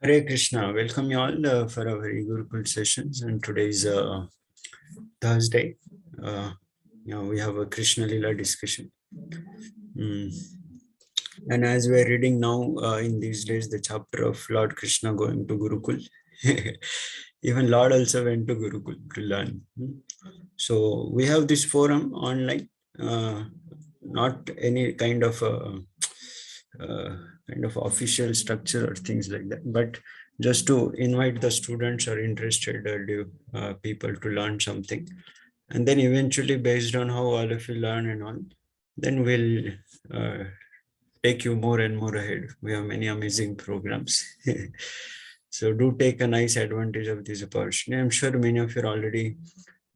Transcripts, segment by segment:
Hare Krishna, welcome you all for our e-Gurukula sessions. And today is Thursday. We have a Krishna Lila discussion. And as we are reading now in these days, the chapter of Lord Krishna going to Gurukul. Even Lord also went to Gurukul to learn. So we have this forum online, not any kind of official structure or things like that, but just to invite the students or interested people to learn something. And then eventually, based on how all of you learn and all, then we'll take you more and more ahead. We have many amazing programs. So do take a nice advantage of this opportunity. I'm sure many of you are already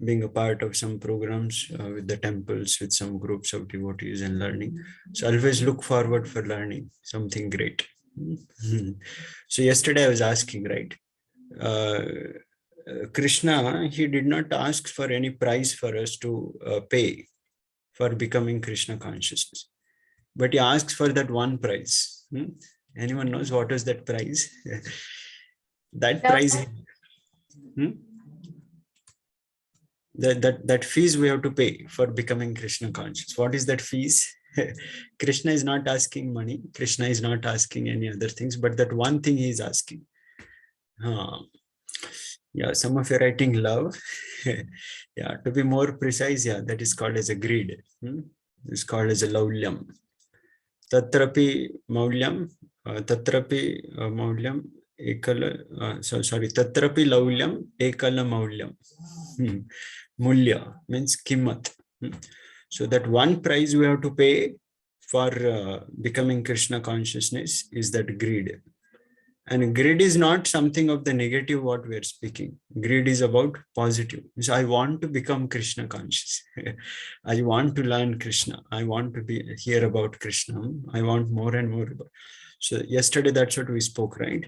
being a part of some programs with the temples, with some groups of devotees and learning. So always look forward for learning something great. So yesterday I was asking, right? Krishna, he did not ask for any price for us to pay for becoming Krishna consciousness. But he asks for that one price. Anyone knows what is that price? That price, that fees we have to pay for becoming Krishna conscious. What is that fees? Krishna is not asking money. Krishna is not asking any other things, but that one thing he is asking. Yeah, some of you are writing love. Yeah, to be more precise, yeah, that is called as a greed. It's called as a laulyam. Tatrapi maulyam, ekala, sorry, tatrapi laulyam, ekala maulyam. Mulya means kimmat. So that one price we have to pay for becoming Krishna consciousness is that greed. And greed is not something of the negative what we are speaking. Greed is about positive. So I want to become Krishna conscious. I want to learn Krishna. I want to hear about Krishna. I want more and more about. So yesterday that's what we spoke, right?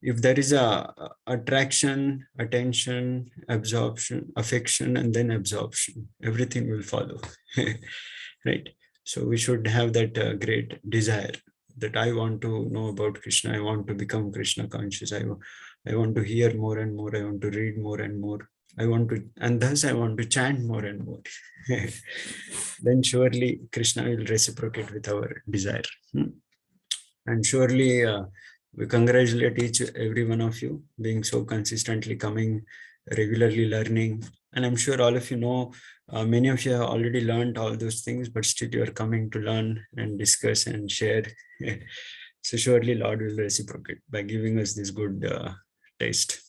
If there is a attraction, attention, absorption, affection, and then absorption, everything will follow. Right? So we should have that great desire that I want to know about Krishna. I want to become Krishna conscious. I want to hear more and more. I want to read more and more. And thus I want to chant more and more. Then surely Krishna will reciprocate with our desire. And surely we congratulate every one of you being so consistently coming, regularly learning. And I'm sure all of you know, many of you have already learned all those things, but still you are coming to learn and discuss and share. So surely Lord will reciprocate by giving us this good taste.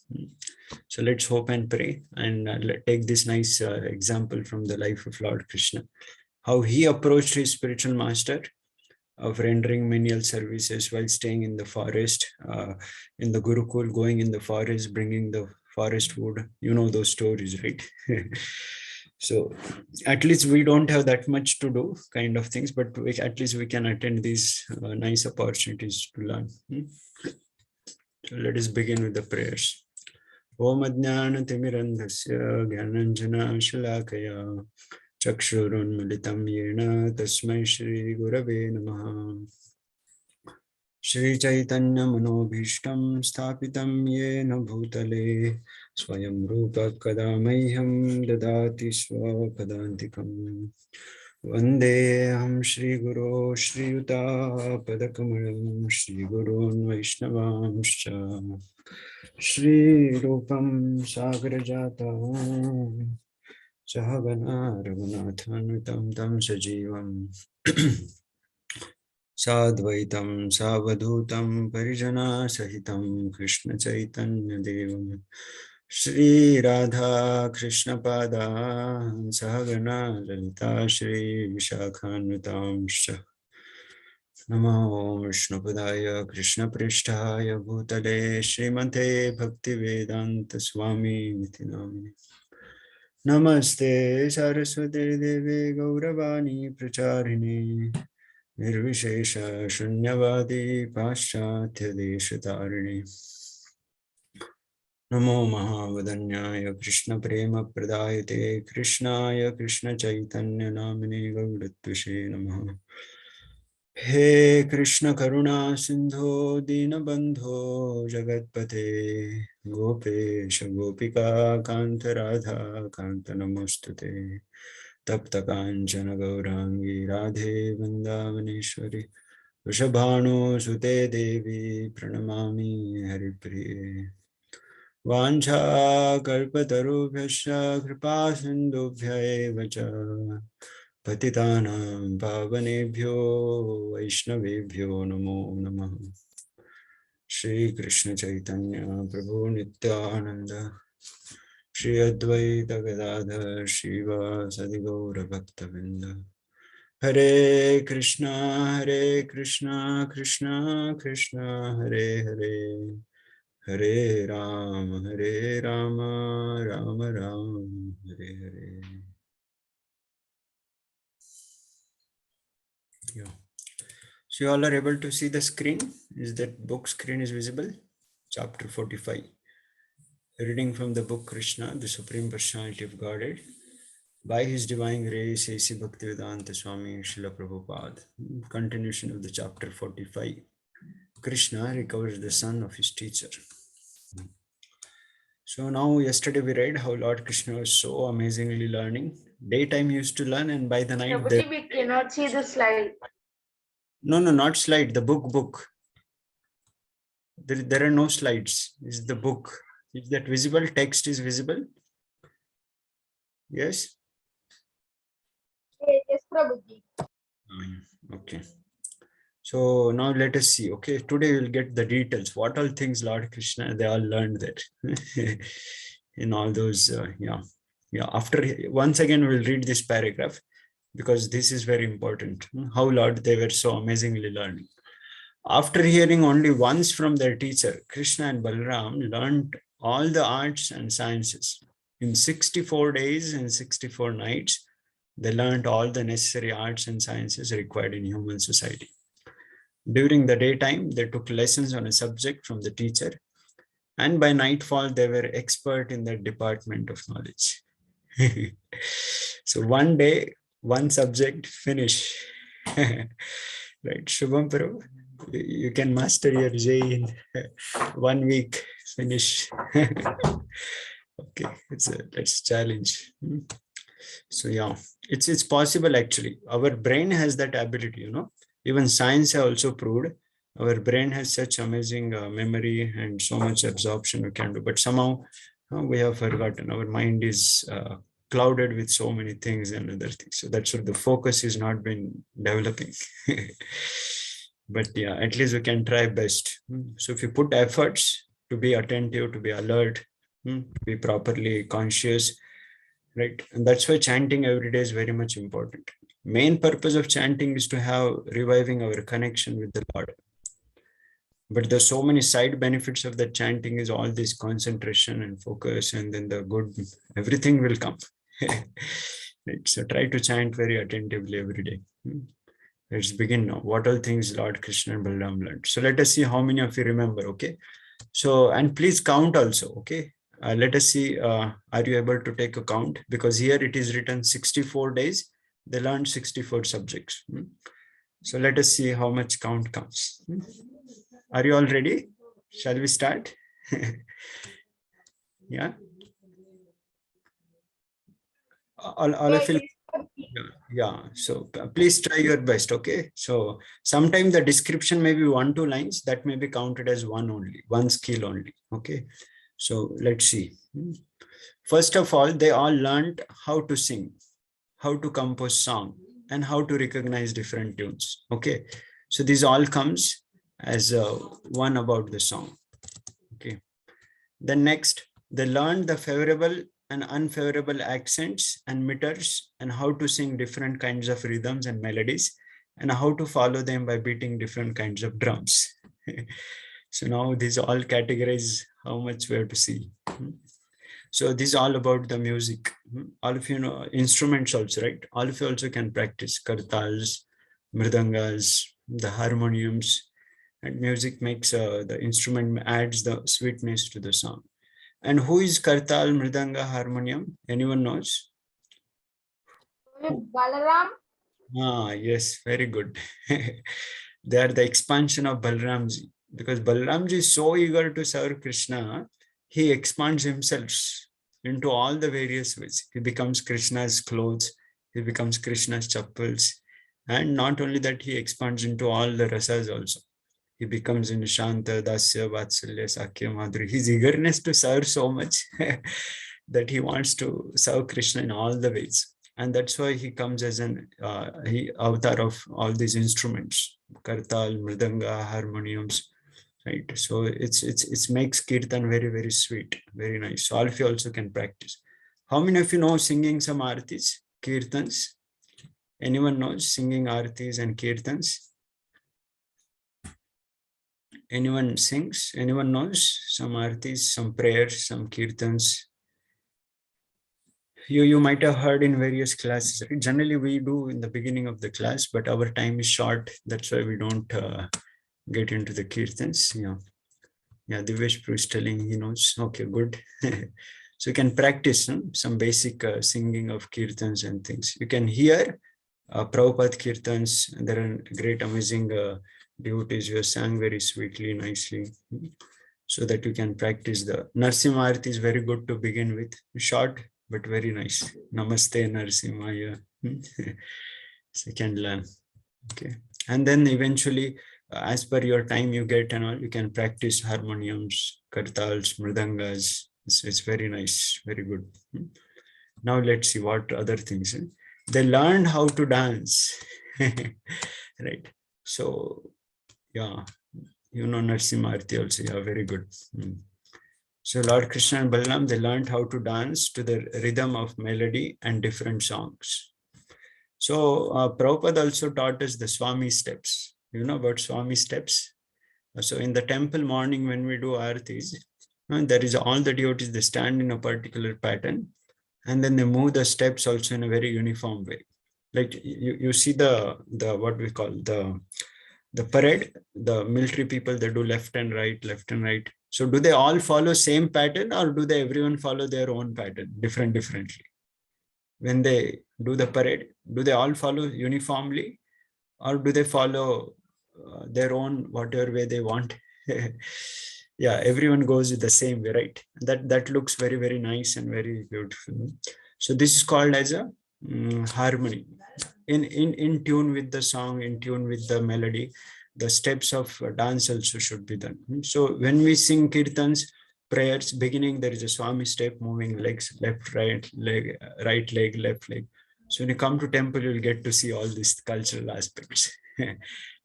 So let's hope and pray and take this nice example from the life of Lord Krishna, how he approached his spiritual master of rendering menial services while staying in the forest, in the Gurukul, going in the forest, bringing the forest wood. You know those stories, right? So at least we don't have that much to do kind of things, but at least we can attend these nice opportunities to learn. So let us begin with the prayers. Om Adnyana Timirandhasya Gyananjana Shalakaya Chakshurunmilitam Yena Tasmai Shri Gurave Namaha. Shri Chaitanya Manobhishtam Sthapitam Yena Bhutale Swayam Rupa Kadamahyam Dadati Swapadantikam Vandeham Shri Guru Shri Yuta Padakamalam Shri Gurun Vaishnavamscha Shri Rupam Sagrajatam Sahagana Raghunathanutam Tam Sajivam Sadvaitam Savadhutam Parijana Sahitam Krishna Chaitanya Devam Shri Radha Krishna Pada Sahagana Lalita Shri Vishakhanutam Namo Vishnupadaya Krishna Prishtaya Bhutale Srimate Bhaktivedanta Swami Nitinamine Namaste Saraswate Deve Gauravani Pracharini Nirvishesha Shunyavadi Paschatya Deshatarini Namo Mahavadanyaya Krishna Prema Pradayate Krishnaya Krishna Chaitanya Namine Gauratvishe Namaha He Krishna Karuna Sindho Dinabandho Jagatpate Gopesha Gopika Kanta Radha Kanta Namostute Tapta Kanchana Gaurangi Radhe Vrindavaneshwari Vrishabhanu Sute Devi Pranamami Haripriye Vancha Kalpatarubhyasya Kripa Sindhubhya eva cha Patitanam Pavanebhyo Vaishnavebhyo Namo Namah. Shri Krishna Chaitanya Prabhu Nityananda Shri Advaita Gadadhar Shiva Sadigaura Bhaktavinda Hare Krishna Krishna Krishna Hare Hare Hare Rama, Rama Ram, Hare Hare. Yeah. So you all are able to see the screen? Is that book screen is visible? Chapter 45. Reading from the book Krishna, the Supreme Personality of Godhead, by His Divine Grace, A.C. Bhaktivedanta Swami Srila Prabhupada. Continuation of the chapter 45. Krishna recovers the son of his teacher. So now yesterday we read how Lord Krishna was so amazingly learning. Daytime he used to learn, and by the night we cannot see the slide. No, not slide, the book. There are no slides. Is the book. Is that visible? Text is visible? Yes? Yes, Prabhuji. Okay. So now let us see. Okay, today we'll get the details. What all things Lord Krishna, they all learned there. In all those, yeah. After, once again, we'll read this paragraph because this is very important. How Lord, they were so amazingly learning. After hearing only once from their teacher, Krishna and Balaram learned all the arts and sciences. In 64 days and 64 nights, they learned all the necessary arts and sciences required in human society. During the daytime, they took lessons on a subject from the teacher, and by nightfall, they were expert in their department of knowledge. So one day, one subject, finish. Right, Shubham Prabhu, you can master your J in 1 week, finish. Okay, that's a challenge. So yeah, it's possible actually. Our brain has that ability, you know. Even science has also proved our brain has such amazing memory and so much absorption we can do. But somehow we have forgotten. Our mind is clouded with so many things and other things. So that's what the focus is not been developing. But yeah, at least we can try best. So if you put efforts to be attentive, to be alert, to be properly conscious, right? And that's why chanting every day is very much important. Main purpose of chanting is to have reviving our connection with the Lord. But there's so many side benefits of the chanting is all this concentration and focus, and then the good, everything will come. Right? So try to chant very attentively every day. Let's begin now. What all things Lord Krishna and Balaram learned. So let us see how many of you remember, okay? So, and please count also, okay? Let us see, are you able to take a count? Because here it is written 64 days, they learned 64 subjects. So let us see how much count comes. Are you all ready? Shall we start? Yeah. All of you. Yeah. So please try your best. Okay. So sometimes the description may be 1-2 lines, that may be counted as one only, one skill only. Okay. So let's see. First of all, they all learned how to sing, how to compose song, and how to recognize different tunes. Okay. So this all comes as one about the song. Okay. Then next, they learned the favorable and unfavorable accents and meters and how to sing different kinds of rhythms and melodies and how to follow them by beating different kinds of drums. So now these all categorize how much we have to see. So this is all about the music. All of you know instruments also, right? All of you also can practice kartals, mridangas, the harmoniums, and music makes the instrument adds the sweetness to the song. And who is kartal, mridanga, harmonium? Anyone knows? Balaram. Yes, very good. They are the expansion of Balramji, because Balramji is so eager to serve Krishna, he expands himself into all the various ways. He becomes Krishna's clothes, he becomes Krishna's chappals, and not only that, he expands into all the rasas also. He becomes in Shanta, Dasya, Vatsalya, Sakya, Madhuri. His eagerness to serve so much that he wants to serve Krishna in all the ways. And that's why he comes as an he avatar of all these instruments, kartal, mridanga, harmoniums, right? So it's makes kirtan very, very sweet, very nice. So all of you also can practice. How many of you know singing some artis, kirtans? Anyone knows singing artis and kirtans? Anyone sings? Anyone knows some artis, some prayers, some kirtans? You might have heard in various classes. Right? Generally, we do in the beginning of the class, but our time is short. That's why we don't get into the kirtans. Yeah. Divesh Prue is telling he knows. Okay, good. So you can practice some basic singing of kirtans and things. You can hear Prabhupada kirtans. There are great, amazing devotees who sang very sweetly, nicely, so that you can practice. The Narsimha Arati is very good to begin with. Short, but very nice. Namaste Narsimhaya. Second line. Okay. And then eventually, as per your time you get and all, you can practice harmoniums, kartals, mridangas. It's very nice, very good. Now let's see what other things. They learned how to dance. Right. So, yeah, you know Narsimha Arati also. Yeah, very good. So Lord Krishna and Balaram, they learned how to dance to the rhythm of melody and different songs. So Prabhupada also taught us the Swami steps. You know about Swami steps? So in the temple morning when we do aartis, there is all the devotees, they stand in a particular pattern and then they move the steps also in a very uniform way. Like you see the what we call the parade, the military people, they do left and right, left and right. So do they all follow same pattern or do they everyone follow their own pattern differently? When they do the parade, do they all follow uniformly or do they follow their own whatever way they want? Yeah, everyone goes with the same way, right? That looks very, very nice and very beautiful. So this is called as a harmony. In tune with the song, in tune with the melody, the steps of dance also should be done. So when we sing kirtans, prayers, beginning there is a Swami step, moving legs, left, right leg, left leg. So when you come to temple, you'll get to see all these cultural aspects.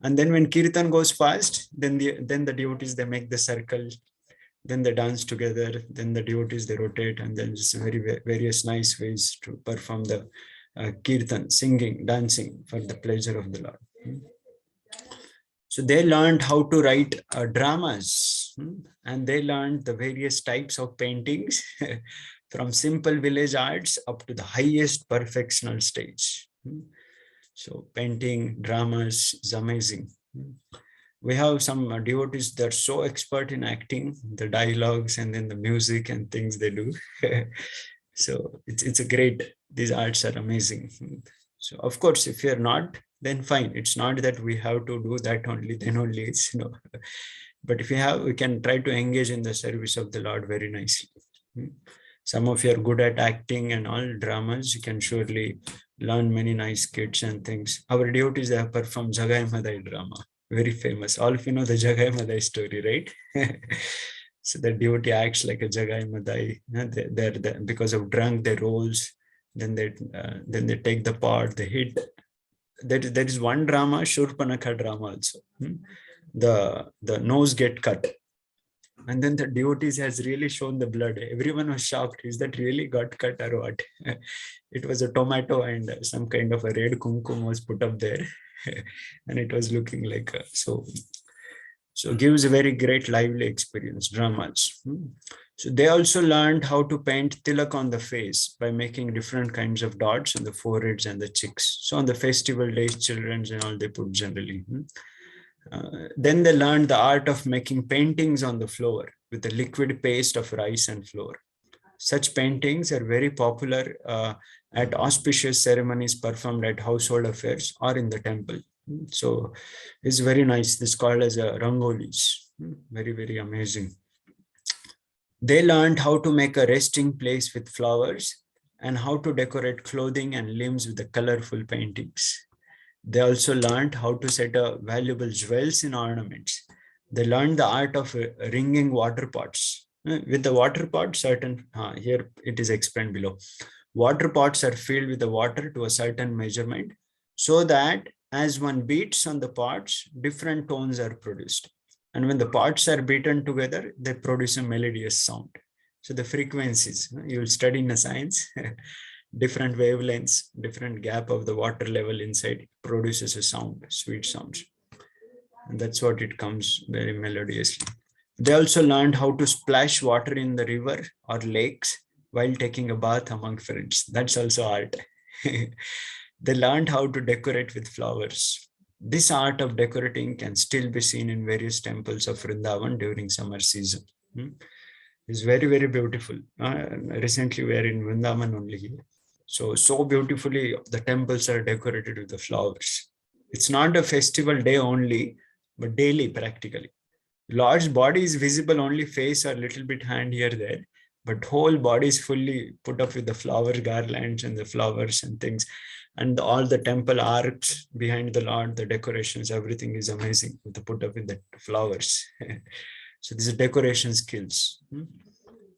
And then when kirtan goes fast, then the devotees, they make the circle, then they dance together, then the devotees, they rotate, and then just various nice ways to perform the kirtan, singing, dancing for the pleasure of the Lord. So they learned how to write dramas, and they learned the various types of paintings from simple village arts up to the highest perfectional stage. So painting, dramas is amazing. We have some devotees that are so expert in acting, the dialogues and then the music and things they do. So it's a great, these arts are amazing. So of course, if you're not, then fine. It's not that we have to do that only, then only it's, but if you have, we can try to engage in the service of the Lord very nicely. Some of you are good at acting and all dramas, you can surely learn many nice skits and things. Our devotees, they have performed Jagai Madai drama, very famous. All of you know the Jagai Madai story, right? So the devotee acts like a Jagai Madai. They're because of drunk, they rolls, then they take the part, they hit. There is one drama, Shurpanakha drama also. The nose get cut. And then the devotees has really shown the blood. Everyone was shocked. Is that really got cut or what? It was a tomato and some kind of a red kumkum was put up there. And it was looking like so gives a very great lively experience, dramas. So they also learned how to paint tilak on the face by making different kinds of dots on the foreheads and the cheeks. So on the festival days, children and all they put generally. Then they learned the art of making paintings on the floor with a liquid paste of rice and flour. Such paintings are very popular at auspicious ceremonies performed at household affairs or in the temple. So it's very nice. This is called as a rangolis. Very, very amazing. They learned how to make a resting place with flowers and how to decorate clothing and limbs with the colorful paintings. They also learned how to set valuable jewels in ornaments. They learned the art of ringing water pots. With the water pot, here it is explained below. Water pots are filled with the water to a certain measurement so that as one beats on the pots, different tones are produced. And when the pots are beaten together, they produce a melodious sound. So the frequencies, you will study in the science, different wavelengths, different gap of the water level inside produces a sound, sweet sounds. And that's what it comes very melodiously. They also learned how to splash water in the river or lakes while taking a bath among friends. That's also art. They learned how to decorate with flowers. This art of decorating can still be seen in various temples of Vrindavan during summer season. It's very, very beautiful. Recently, we are in Vrindavan only here. So beautifully, the temples are decorated with the flowers. It's not a festival day only, but daily practically. Lord's body is visible, only face or little bit hand here, there, but whole body is fully put up with the flower garlands and the flowers and things. And all the temple arcs behind the Lord, the decorations, everything is amazing with the put up with the flowers. So these are decoration skills.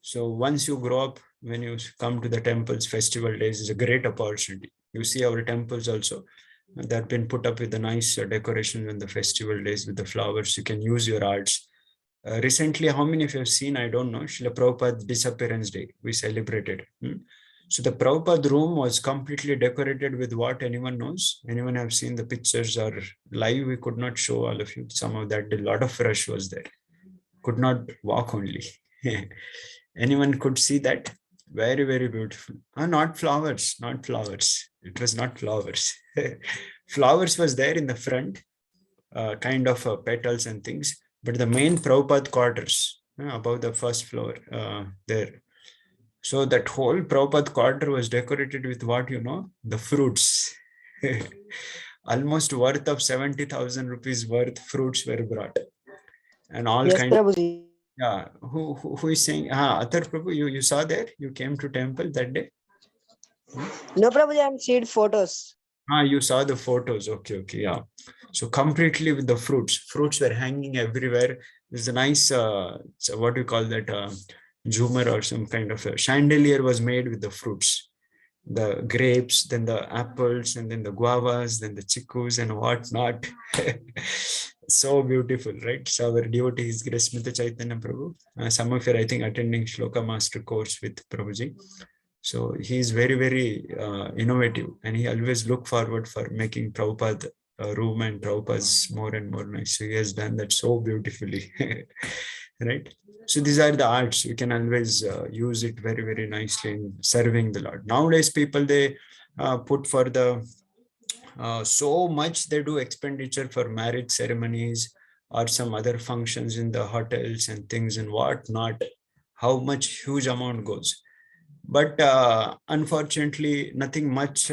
So once you grow up, when you come to the temples, festival days is a great opportunity. You see our temples also, they've been put up with the nice decoration in the festival days with the flowers. You can use your arts. Recently, how many of you have seen? I don't know. Srila Prabhupada's disappearance day, we celebrated. So the Prabhupada room was completely decorated with what? Anyone knows? Anyone have seen the pictures or live? We could not show all of you. Some of that, a lot of rush was there. Could not walk only. Anyone could see that? Very, very beautiful. Not flowers, not flowers. It was not flowers. Flowers was there in the front, kind of petals and things. But the main Prabhupada quarters, above the first floor, there. So that whole Prabhupada quarter was decorated with what, the fruits. Almost worth of 70,000 rupees worth fruits were brought. And all Yes, kind of, Prabhuji. yeah, who is saying, Athar Prabhu, you saw there? You came to temple that day? No, Prabhuji, I'm seeing photos. You saw the photos. Okay, yeah. So completely with the fruits. Fruits were hanging everywhere. There's a nice, what do you call that, Jhumar or some kind of a chandelier was made with the fruits. The grapes, then the apples, and then the guavas, then the chickus and whatnot. So beautiful, right? So our devotee is Smita Chaitanya Prabhu. Some of you are, I think, attending Shloka Master course with Prabhuji. So he is very, very innovative, and he always look forward for making Prabhupada room and Prabhupada's more and more nice. So he has done that so beautifully, right? So these are the arts. We can always use it very, very nicely in serving the Lord. Nowadays, people, they put for the so much they do expenditure for marriage ceremonies or some other functions in the hotels and things and whatnot. How much huge amount goes. But unfortunately, nothing much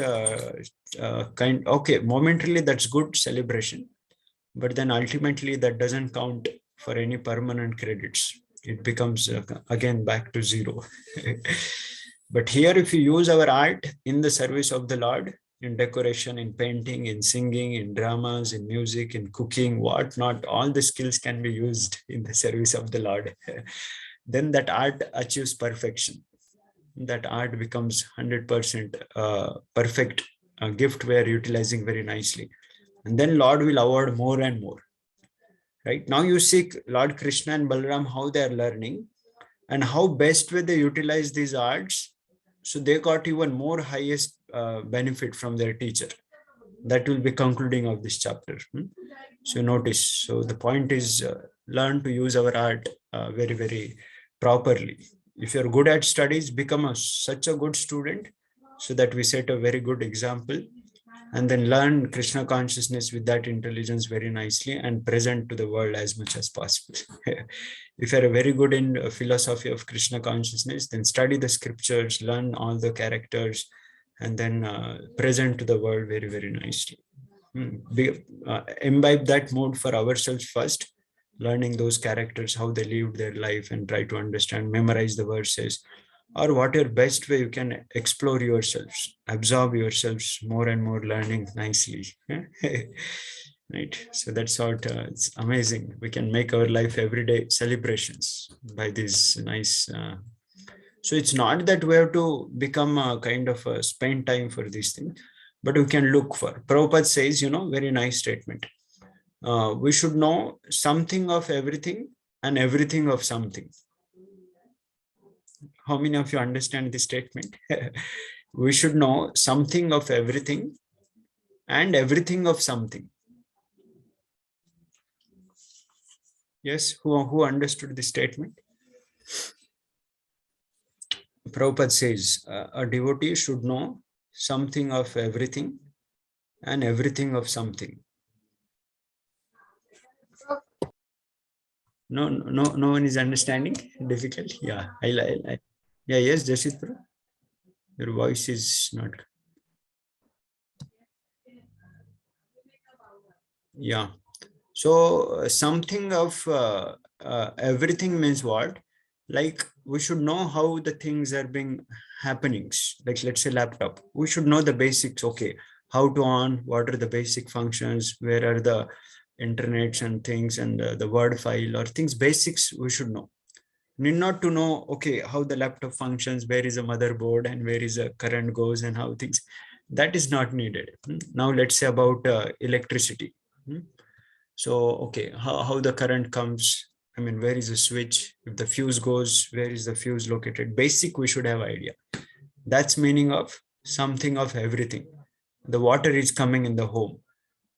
okay, momentarily that's good celebration, but then ultimately that doesn't count for any permanent credits. It becomes again back to zero. But here, if you use our art in the service of the Lord, in decoration, in painting, in singing, in dramas, in music, in cooking, whatnot, all the skills can be used in the service of the Lord. Then that art achieves perfection. That art becomes 100% perfect gift we are utilizing very nicely. And then Lord will award more and more. Right now you see Lord Krishna and Balaram, how they are learning and how best way they utilize these arts. So they got even more highest benefit from their teacher. That will be concluding of this chapter. So notice, so the point is learn to use our art very, very properly. If you're good at studies, become such a good student so that we set a very good example. and then learn Krishna consciousness with that intelligence very nicely and present to the world as much as possible. If you're very good in philosophy of Krishna consciousness, then study the scriptures, learn all the characters, and then present to the world very, very nicely. Imbibe that mode for ourselves first, learning those characters, how they lived their life, and try to understand, memorize the verses, or what your best way you can explore yourselves, absorb yourselves more and more, learning nicely. Right, so that's what it's amazing. We can make our life everyday celebrations by these nice so it's not that we have to become a kind of spend time for these things, but we can look for. Prabhupada says, very nice statement. We should know something of everything and everything of something. How many of you understand this statement? We should know something of everything and everything of something. Yes, who understood this statement? Prabhupada says a devotee should know something of everything and everything of something. No one is understanding. Difficult. Yeah, yeah, yes, Jashit, your voice is not. Yeah. So something of everything means what? Like we should know how the things are being happenings. Like let's say laptop. We should know the basics. Okay, how to on, what are the basic functions, where are the internets and things, and the word file or things basics we should know. Need not to know, okay, how the laptop functions, where is a motherboard and where is a current goes and how things, that is not needed. Now let's say about electricity. So, okay, how the current comes, I mean, where is the switch? If the fuse goes, where is the fuse located? Basic, we should have idea. That's meaning of something of everything. The water is coming in the home.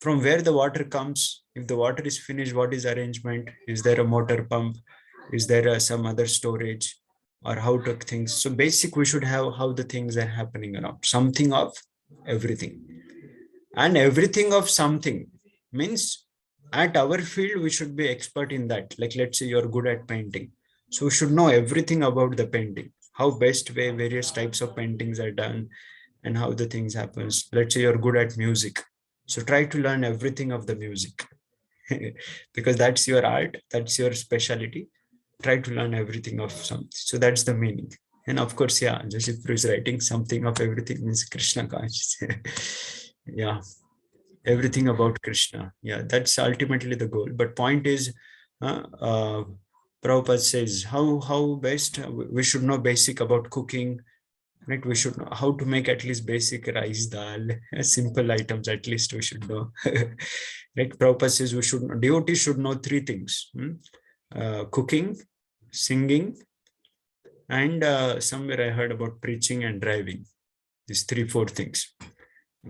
From where the water comes, if the water is finished, what is arrangement? Is there a motor pump? Is there some other storage? Or how to things? So basic, we should have how the things are happening around. Something of everything. And everything of something means at our field, we should be expert in that. Like, let's say you're good at painting. So we should know everything about the painting, how best way various types of paintings are done and how the things happens. Let's say you're good at music. So try to learn everything of the music because that's your art, that's your specialty. Try to learn everything of something. So that's the meaning. And of course, yeah, Joseph is writing something of everything means Krishna consciousness. Yeah, everything about Krishna. Yeah, that's ultimately the goal. But point is, Prabhupada says how best we should know basic about cooking, right? We should know how to make at least basic rice, dal, simple items. At least we should know. Right? Prabhupada says we should know, devotees should know three things: cooking, singing, and somewhere I heard about preaching and driving. These 3-4 things.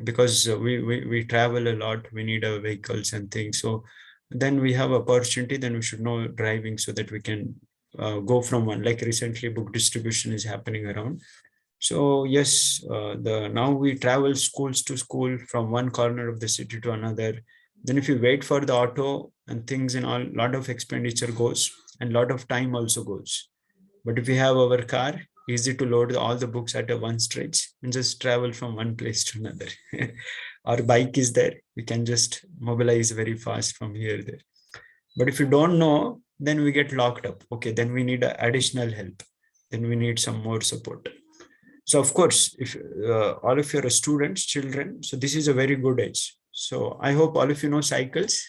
Because we travel a lot, we need our vehicles and things. So then we have opportunity, then we should know driving so that we can go from one. Like recently, book distribution is happening around. So yes, now we travel schools to school from one corner of the city to another. Then if you wait for the auto and things and all, lot of expenditure goes and lot of time also goes. But if we have our car, easy to load all the books at a one stretch and just travel from one place to another. Our bike is there, we can just mobilize very fast from here there. But if you don't know, then we get locked up. Okay, then we need additional help. Then we need some more support. So of course, if all of you are students, children, so this is a very good age. So I hope all of you know cycles.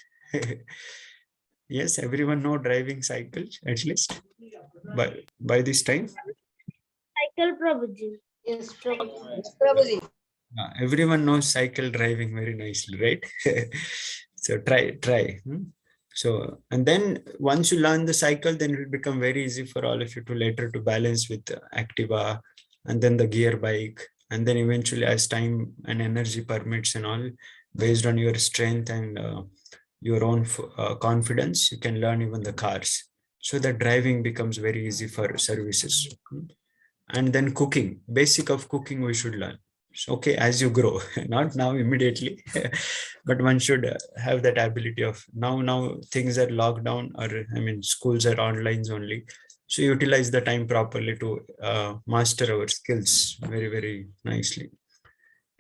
Yes, everyone know driving cycles at least by this time. Cycle Prabhuji. Yes, Prabhuji. Prabhuji. Everyone knows cycle driving very nicely, right? So try. So, and then once you learn the cycle, then it will become very easy for all of you to later to balance with Activa and then the gear bike. And then eventually as time and energy permits and all, based on your strength and your own confidence, you can learn even the cars. So that driving becomes very easy for services. And then cooking, basic of cooking we should learn. So, okay, as you grow, not now immediately, but one should have that ability of now things are locked down, or I mean schools are online only. So utilize the time properly to master our skills very nicely.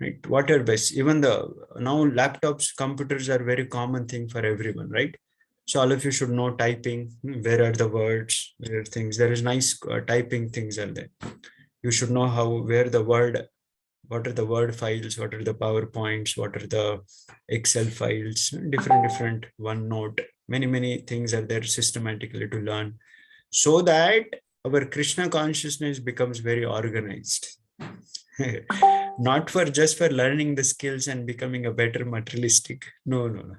Right? What are best? Even the now laptops, computers are very common thing for everyone, right? So all of you should know typing. Where are the words? Where are things? There is nice typing things are there. You should know where the word, what are the word files, what are the PowerPoints, what are the Excel files, different OneNote. Many things are there systematically to learn, so that our Krishna consciousness becomes very organized. Not for just for learning the skills and becoming a better materialistic. No.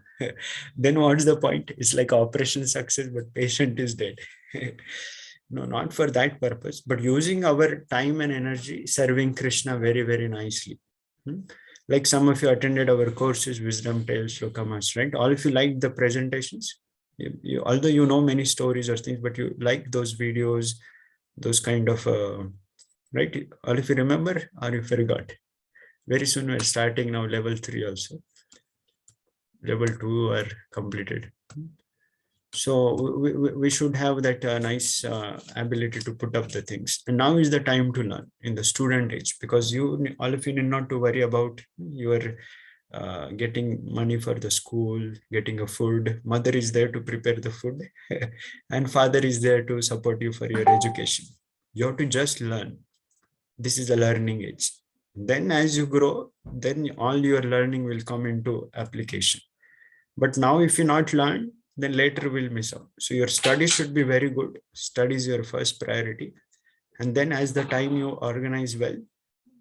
Then what's the point? It's like operation success, but patient is dead. No, not for that purpose, but using our time and energy serving Krishna very nicely. Like some of you attended our courses, Wisdom Tales, Shlokamas, right? All of you liked the presentations. Although you know many stories or things, but you like those videos, those kind of, right? All of you remember, or you forgot? Very soon we're starting now level 3 also. Level 2 are completed. So we should have that nice ability to put up the things. And now is the time to learn in the student age, because all of you need not to worry about your getting money for the school, getting a food. Mother is there to prepare the food and father is there to support you for your education. You have to just learn. This is a learning age. Then as you grow, then all your learning will come into application. But now if you not learn, then later we'll miss out. So your study should be very good. Study is your first priority. And then as the time you organize well,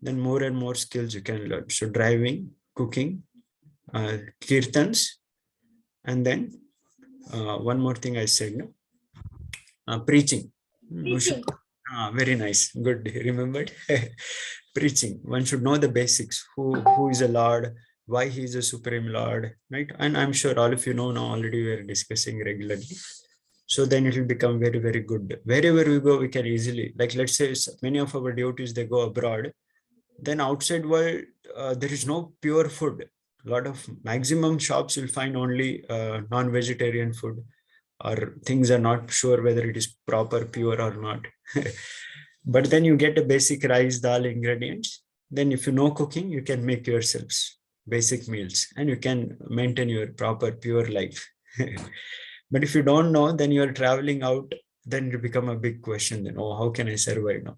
then more and more skills you can learn. So driving, cooking, kirtans, and then one more thing I said, no? Preaching. Preaching. Very nice. Good. Remembered. Preaching. One should know the basics. Who is a Lord? Why he is a Supreme Lord, right? And I'm sure all of you know now already. We are discussing regularly. So then it will become very good. Wherever we go, we can easily, like let's say many of our devotees, they go abroad. Then outside world, there is no pure food. A lot of maximum shops will find only non-vegetarian food, or things are not sure whether it is proper, pure or not. But then you get a basic rice, dal ingredients. Then if you know cooking, you can make yourselves basic meals and you can maintain your proper, pure life. But if you don't know, then you're traveling out, then it become a big question. Then, oh, how can I survive now?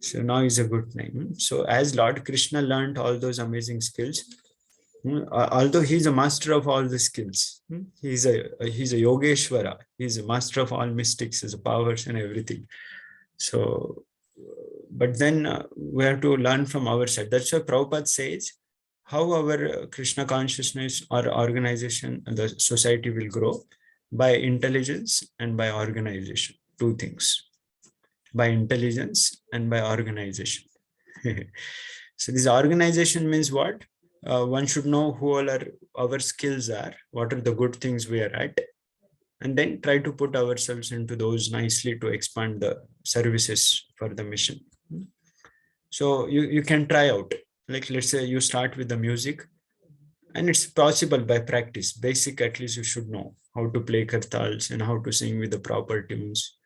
So now is a good time. So as Lord Krishna learned all those amazing skills, although he's a master of all the skills, he's a Yogeshwara, he's a master of all mystics, his powers and everything. So, but then we have to learn from our side. That's why Prabhupada says how our Krishna consciousness or organization and the society will grow by intelligence and by organization. Two things. By intelligence and by organization. So this organization means what? One should know who all our skills are, what are the good things we are at, and then try to put ourselves into those nicely to expand the services for the mission. So you can try out, like let's say you start with the music, and it's possible by practice. Basic, at least you should know how to play kartals and how to sing with the proper tunes.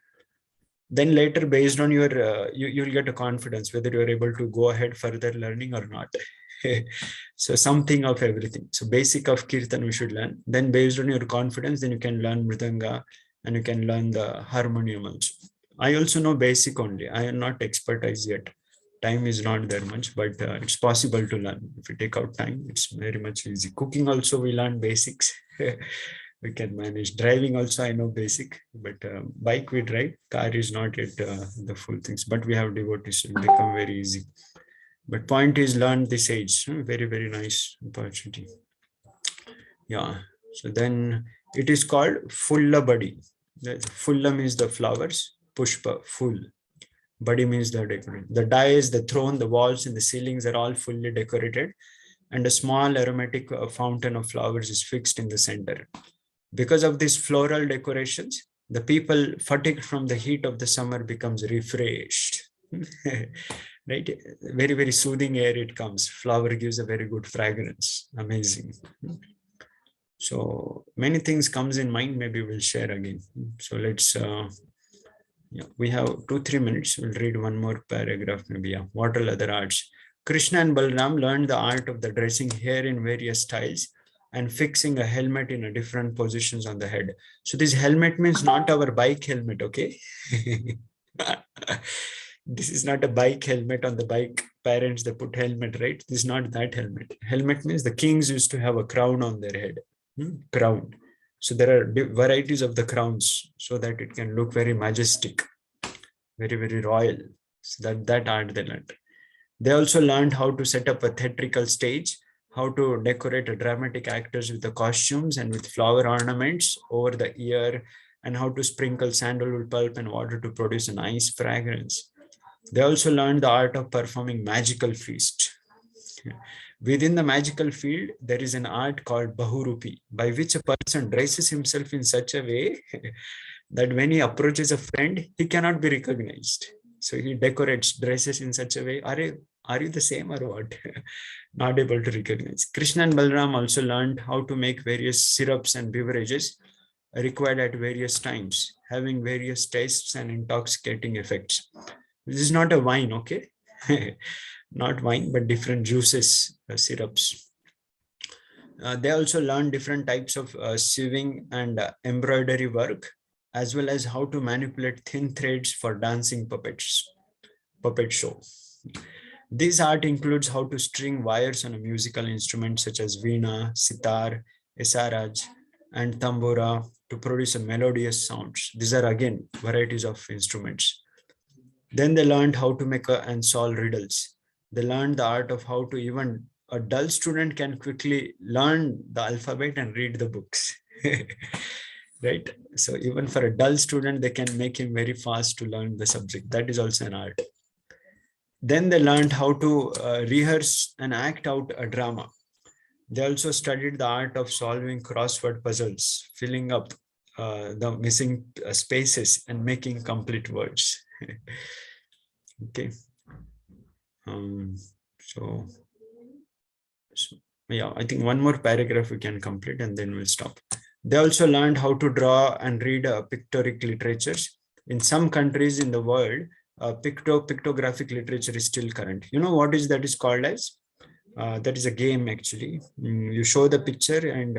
Then later, based on your, you'll get a confidence whether you're able to go ahead further learning or not. So something of everything. So basic of kirtan we should learn. Then based on your confidence, then you can learn mridanga and you can learn the harmonium also. I also know basic only. I am not expertise yet. Time is not there much, but it's possible to learn. If you take out time, it's very much easy. Cooking also, we learn basics. We can manage. Driving also, I know basic, but bike we drive. Car is not yet the full things, but we have devotees. It will become very easy. But point is learn this age. Very nice opportunity. Yeah. So then it is called fulla badi. Fulla means the flowers. Pushpa, full. Badi means the decoration. The dais, the throne, the walls and the ceilings are all fully decorated. And a small aromatic fountain of flowers is fixed in the center. Because of these floral decorations, the people fatigued from the heat of the summer becomes refreshed. Right? Very, very soothing air it comes. Flower gives a very good fragrance. Amazing. So many things comes in mind. Maybe we'll share again. So let's, yeah, we have 2-3 minutes. We'll read one more paragraph maybe. Yeah. What are other arts? Krishna and Balram learned the art of the dressing hair in various styles and fixing a helmet in a different positions on the head. So this helmet means not our bike helmet, okay? This is not a bike helmet. On the bike, parents, they put helmet, right? This is not that helmet. Helmet means the kings used to have a crown on their head. Crown. So there are varieties of the crowns so that it can look very majestic, very, very royal. So that art they learned. They also learned how to set up a theatrical stage, how to decorate a dramatic actors with the costumes and with flower ornaments over the ear, and how to sprinkle sandalwood pulp and water to produce a nice fragrance. They also learned the art of performing magical feast. Within the magical field, there is an art called Bahurupi, by which a person dresses himself in such a way that when he approaches a friend, he cannot be recognized. So he decorates, dresses in such a way, are you the same or what? Not able to recognize. Krishna and Balram also learned how to make various syrups and beverages required at various times, having various tastes and intoxicating effects. This is not a wine, okay? Not wine, but different juices, syrups. They also learn different types of sewing and embroidery work, as well as how to manipulate thin threads for dancing puppet show. This art includes how to string wires on a musical instrument such as veena, sitar, esaraj, and tambura to produce a melodious sounds. These are again varieties of instruments. Then they learned how to make and solve riddles. They learned the art of how to even a dull student can quickly learn the alphabet and read the books. Right? So even for a dull student, they can make him very fast to learn the subject. That is also an art. Then they learned how to rehearse and act out a drama. They also studied the art of solving crossword puzzles, filling up the missing spaces and making complete words. Okay. So yeah, I think one more paragraph we can complete and then we'll stop. They also learned how to draw and read pictorial literatures. In some countries in the world, pictographic literature is still current. You know what is that is called as? That is a game actually. You show the picture and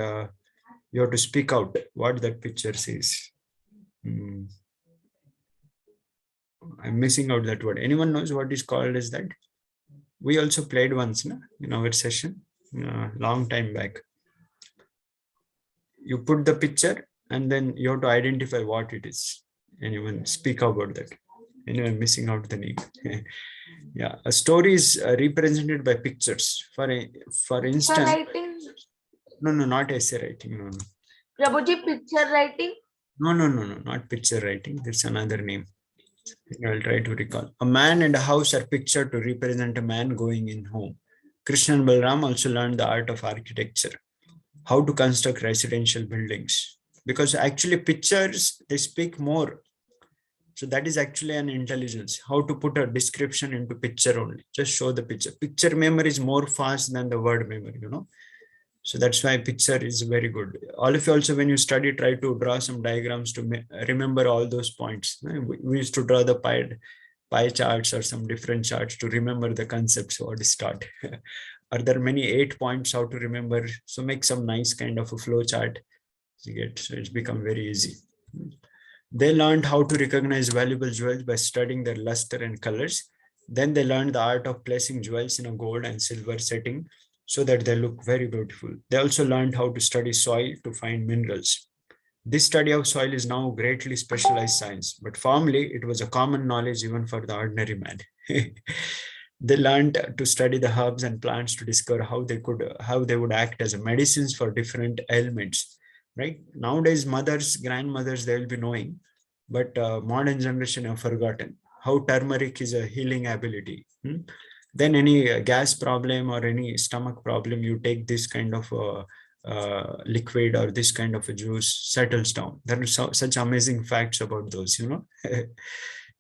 you have to speak out what that picture says. I'm missing out that word. Anyone knows what is called as that? We also played once in our session, long time back. You put the picture and then you have to identify what it is. Anyone speak about that? Anyone missing out the name? Yeah, a story is represented by pictures. For instance, writing. No, not essay writing. No. Prabhuji, picture writing. No, not picture writing. There's another name. I'll try to recall. A man and a house are pictured to represent a man going in home. Krishna and Balram also learned the art of architecture, how to construct residential buildings. Because actually pictures, they speak more. So that is actually an intelligence, how to put a description into picture only. Just show the picture. Picture memory is more fast than the word memory, So that's why picture is very good. All of you also, when you study, try to draw some diagrams to remember all those points. We used to draw the pie charts or some different charts to remember the concepts or the start. Are there many 8 points how to remember? So make some nice kind of a flow chart. So it's become very easy. They learned how to recognize valuable jewels by studying their luster and colors. Then they learned the art of placing jewels in a gold and silver setting so that they look very beautiful. They also learned how to study soil to find minerals. This study of soil is now greatly specialized science, but formerly it was a common knowledge even for the ordinary man. They learned to study the herbs and plants to discover how they would act as medicines for different ailments. Right nowadays, mothers, grandmothers, they will be knowing, but modern generation have forgotten how turmeric is a healing ability. Then any gas problem or any stomach problem, you take this kind of liquid or this kind of a juice, settles down. There are such amazing facts about those,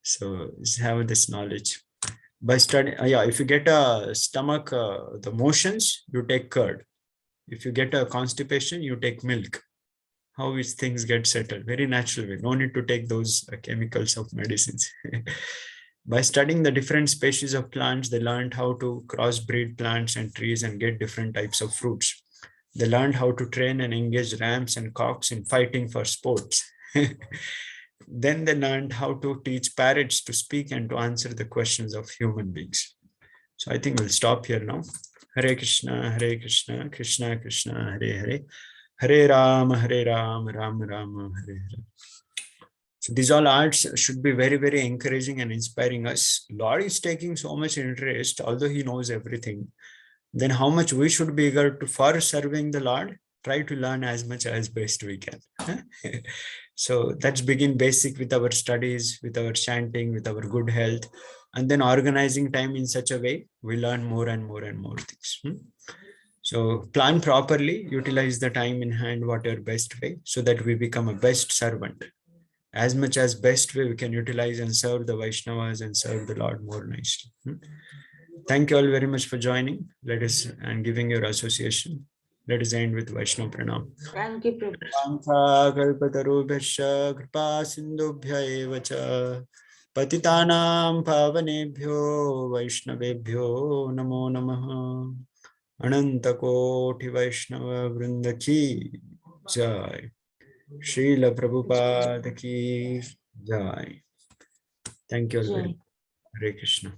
So have this knowledge. By studying, if you get a stomach, the motions, you take curd. If you get a constipation, you take milk. How is things get settled? Very natural way. No need to take those chemicals of medicines. By studying the different species of plants, they learned how to crossbreed plants and trees and get different types of fruits. They learned how to train and engage rams and cocks in fighting for sports. Then they learned how to teach parrots to speak and to answer the questions of human beings. So I think we'll stop here now. Hare Krishna, Krishna Krishna, Hare Hare. Hare Ram, Ram Ram, Hare Hare. So these all arts should be very, very encouraging and inspiring us. Lord is taking so much interest, although he knows everything. Then how much we should be eager to for serving the Lord, try to learn as much as best we can. So that's begin basic with our studies, with our chanting, with our good health, and then organizing time in such a way, we learn more and more and more things. So plan properly, utilize the time in hand, whatever best way, so that we become a best servant. As much as best way we can utilize and serve the Vaishnavas and serve the Lord more nicely. Thank you all very much for joining. Let us, and giving your association. Let us end with Vaishnava Pranam. Thank you, Prabhu. Kalpatarubhyascha kripa sindubhya eva cha patitanam pavanebhyo Vaishnavebhyo namo namaha. Ananta Koti Vaishnava Vrinda ki jai. Srila Prabhupada ki jai. Thank you all very much. Hare Krishna.